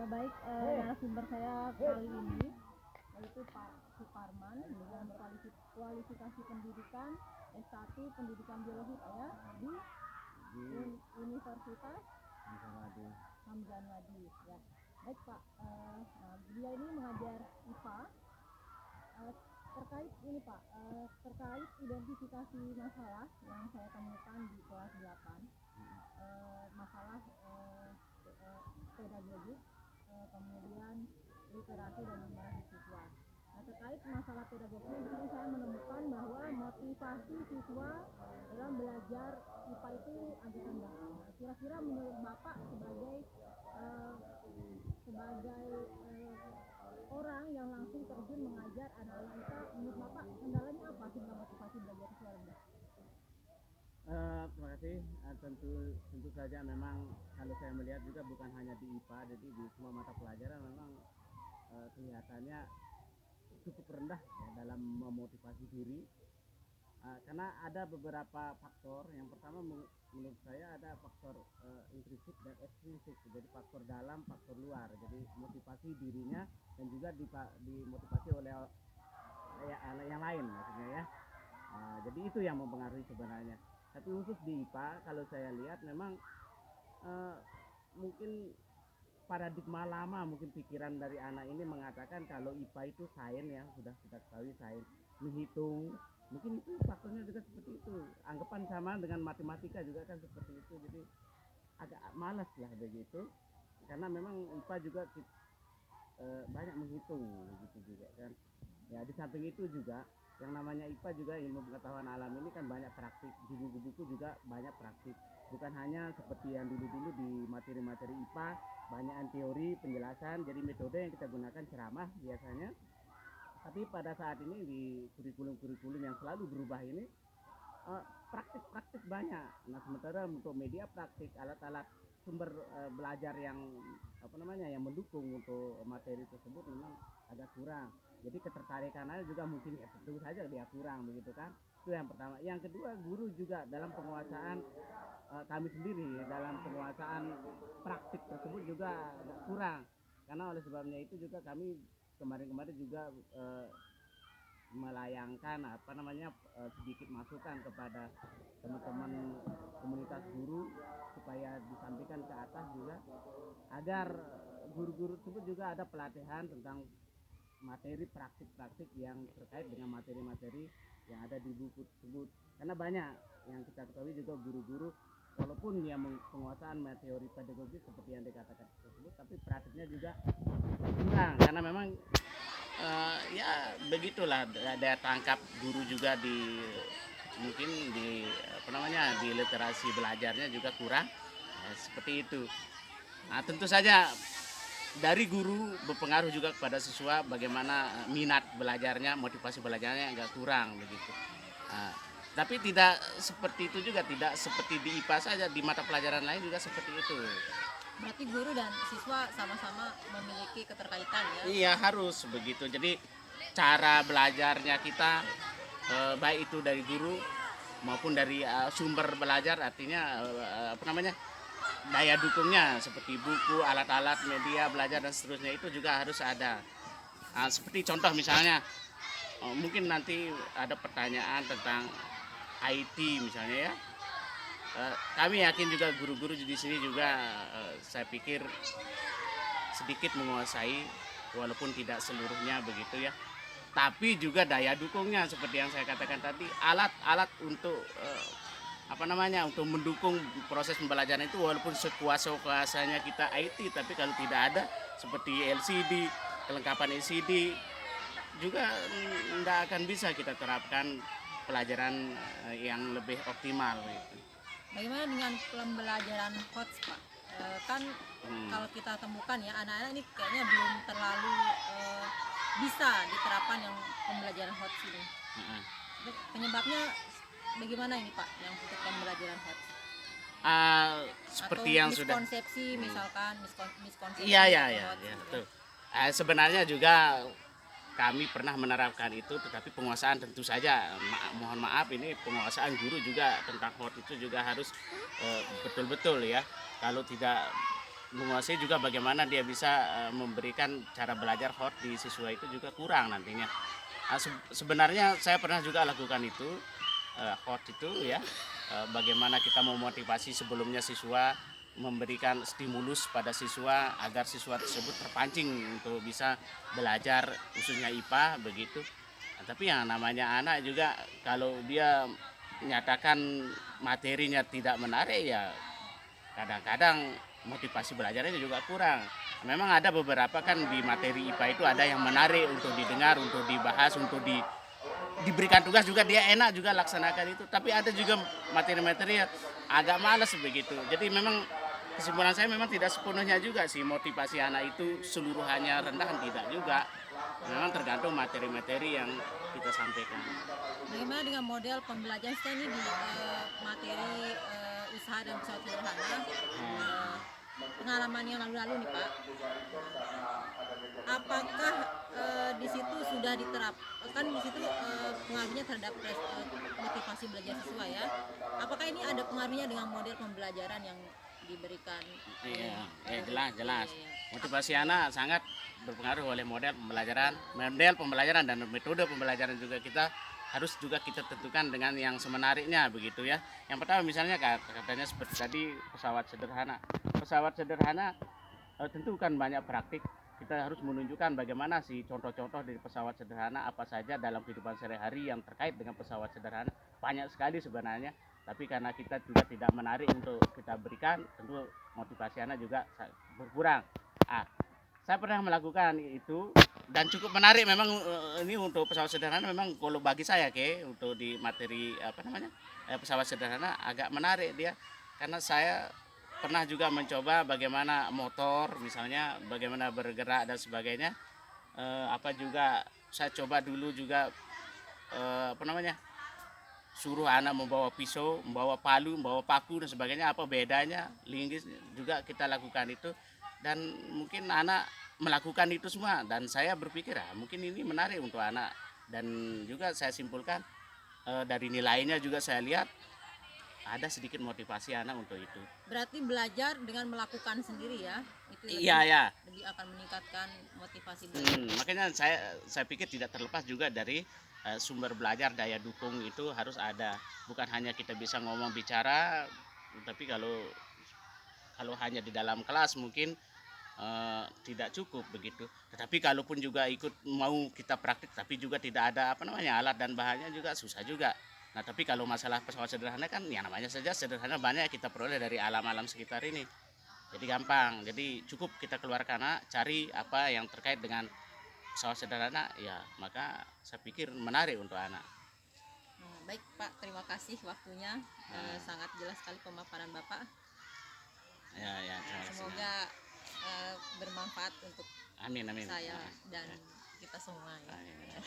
Baik, narasumber saya kali ini yaitu Pak Suparman dengan kualifikasi pendidikan S1 Pendidikan Biologi ya di Universitas Hamzanwadi ya. Baik Pak, beliau ini mengajar IPA. Terkait ini Pak, terkait identifikasi masalah yang saya temukan di kelas 8, masalah pedagogik, kemudian literasi dan numerasi siswa. Nah, terkait masalah pedagogik di sini saya menemukan bahwa motivasi siswa dalam belajar IPA itu agak rendah. Nah, kira-kira menurut Bapak sebagai orang yang langsung terjun mengajar anak-anak IPA, menurut Bapak kendalanya apa sehingga motivasi belajar siswa rendah? Terima kasih. Tentu saja memang kalau saya melihat juga bukan hanya di IPA, jadi di semua mata pelajaran memang kelihatannya cukup rendah ya, dalam memotivasi diri. Karena ada beberapa faktor. Yang pertama menurut saya ada faktor intrinsik dan ekstrinsik. Jadi faktor dalam, faktor luar. Jadi motivasi dirinya dan juga dimotivasi oleh yang lain maksudnya ya. Jadi itu yang mempengaruhi sebenarnya. Tapi khusus di IPA kalau saya lihat memang mungkin paradigma lama, mungkin pikiran dari anak ini mengatakan kalau IPA itu sains ya, sudah kita ketahui sains, menghitung, mungkin itu faktornya juga seperti itu. Anggapan sama dengan matematika juga kan seperti itu. Jadi agak malas lah begitu, karena memang IPA juga banyak menghitung gitu juga kan. Ya di samping itu juga yang namanya IPA juga ilmu pengetahuan alam ini kan banyak praktik, di buku-buku juga banyak praktik, bukan hanya seperti yang dulu-dulu di materi-materi IPA banyak teori penjelasan, jadi metode yang kita gunakan ceramah biasanya. Tapi pada saat ini di kurikulum yang selalu berubah ini praktik-praktik banyak. Nah sementara untuk media praktik, alat-alat sumber belajar yang yang mendukung untuk materi tersebut memang agak kurang. Jadi ketertarikannya juga mungkin ya tentu saja dia kurang begitu kan. Itu yang pertama. Yang kedua, guru juga dalam penguasaan kami sendiri dalam penguasaan praktik tersebut juga agak kurang. Karena oleh sebabnya itu juga kami kemarin-kemarin juga melayangkan sedikit masukan kepada teman-teman komunitas guru supaya disampaikan ke atas juga agar guru-guru tersebut juga ada pelatihan tentang materi praktik-praktik yang terkait dengan materi-materi yang ada di buku tersebut. Karena banyak yang kita ketahui juga guru-guru walaupun yang penguasaan teori pedagogis seperti yang dikatakan tersebut, tapi praktiknya juga kurang karena memang ya begitulah daya tangkap guru juga di mungkin di di literasi belajarnya juga kurang ya, seperti itu. Nah tentu saja dari guru berpengaruh juga kepada siswa bagaimana minat belajarnya, motivasi belajarnya agak kurang begitu. Tapi tidak seperti itu juga, tidak seperti di IPA saja, di mata pelajaran lain juga seperti itu. Berarti guru dan siswa sama-sama memiliki keterkaitan ya? Iya harus begitu. Jadi cara belajarnya kita baik itu dari guru maupun dari sumber belajar, artinya daya dukungnya seperti buku, alat-alat, media belajar dan seterusnya itu juga harus ada. Seperti contoh misalnya mungkin nanti ada pertanyaan tentang IT misalnya ya. Kami yakin juga guru-guru di sini juga saya pikir sedikit menguasai walaupun tidak seluruhnya begitu ya. Tapi juga daya dukungnya seperti yang saya katakan tadi, alat-alat untuk untuk mendukung proses pembelajaran itu walaupun sekuasa-kuasanya kita IT, tapi kalau tidak ada seperti LCD, kelengkapan LCD juga tidak akan bisa kita terapkan pelajaran yang lebih optimal gitu. Bagaimana dengan pembelajaran HOTS Pak? Kan kalau kita temukan ya anak-anak ini kayaknya belum terlalu bisa diterapkan yang pembelajaran HOTS ini. Penyebabnya bagaimana ini Pak yang untuk pembelajaran HOTS? Seperti atau yang sudah miskonsepsi misalkan miskonsepsi iya betul. Sebenarnya juga kami pernah menerapkan itu, tetapi penguasaan tentu saja mohon maaf ini penguasaan guru juga tentang HOT itu juga harus betul-betul ya. Kalau tidak menguasai juga bagaimana dia bisa memberikan cara belajar hot di siswa itu juga kurang nantinya. Sebenarnya saya pernah juga lakukan itu, hot itu ya, bagaimana kita memotivasi sebelumnya siswa, memberikan stimulus pada siswa agar siswa tersebut terpancing untuk bisa belajar khususnya IPA begitu. Nah, tapi yang namanya anak juga kalau dia menyatakan materinya tidak menarik ya kadang-kadang motivasi belajarnya juga kurang. Memang ada beberapa kan di materi IPA itu ada yang menarik untuk didengar, untuk dibahas, untuk diberikan tugas juga dia enak juga laksanakan itu. Tapi ada juga materi-materi yang agak malas begitu. Jadi memang kesimpulan saya memang tidak sepenuhnya juga sih motivasi anak itu seluruhannya rendah, tidak juga. Memang tergantung materi-materi yang kita sampaikan. Bagaimana dengan model pembelajaran saya ini di materi usaha dan usaha sederhana, pengalaman yang lalu-lalu nih Pak, apakah di situ sudah diterapkan di situ pengaruhnya terhadap motivasi belajar siswa ya? Apakah ini ada pengaruhnya dengan model pembelajaran yang diberikan? Iya, jelas. Iya. Motivasi anak sangat berpengaruh oleh model pembelajaran dan metode pembelajaran juga harus kita tentukan dengan yang semenariknya begitu ya. Yang pertama misalnya katanya seperti tadi pesawat sederhana. Pesawat sederhana tentu kan banyak praktik. Kita harus menunjukkan bagaimana sih contoh-contoh dari pesawat sederhana apa saja dalam kehidupan sehari-hari yang terkait dengan pesawat sederhana. Banyak sekali sebenarnya. Tapi karena kita juga tidak menarik untuk kita berikan, tentu motivasi anak juga berkurang. Saya pernah melakukan itu dan cukup menarik memang. Ini untuk pesawat sederhana memang kalau bagi saya untuk di materi pesawat sederhana agak menarik dia, karena saya pernah juga mencoba bagaimana motor misalnya, bagaimana bergerak dan sebagainya. Juga saya coba dulu juga suruh anak membawa pisau, membawa palu, membawa paku dan sebagainya, apa bedanya, linggis juga kita lakukan itu, dan mungkin anak melakukan itu semua, dan saya berpikir mungkin ini menarik untuk anak, dan juga saya simpulkan dari nilainya juga saya lihat ada sedikit motivasi anak untuk itu. Berarti belajar dengan melakukan sendiri ya, itu lebih akan meningkatkan motivasi belajar. Makanya saya pikir tidak terlepas juga dari sumber belajar, daya dukung itu harus ada. Bukan hanya kita bisa ngomong bicara, tapi kalau hanya di dalam kelas mungkin tidak cukup begitu. Tetapi kalaupun juga ikut mau kita praktik tapi juga tidak ada alat dan bahannya juga susah juga. Nah, tapi kalau masalah pesawat sederhana kan ya namanya saja sederhana, banyak kita peroleh dari alam-alam sekitar ini. Jadi gampang. Jadi cukup kita keluarkan cari apa yang terkait dengan pesawat sederhana ya, maka saya pikir menarik untuk anak. Baik Pak, terima kasih waktunya. Sangat jelas sekali pemaparan Bapak. Ya, semoga bermanfaat untuk amin. saya dan kita semua ya.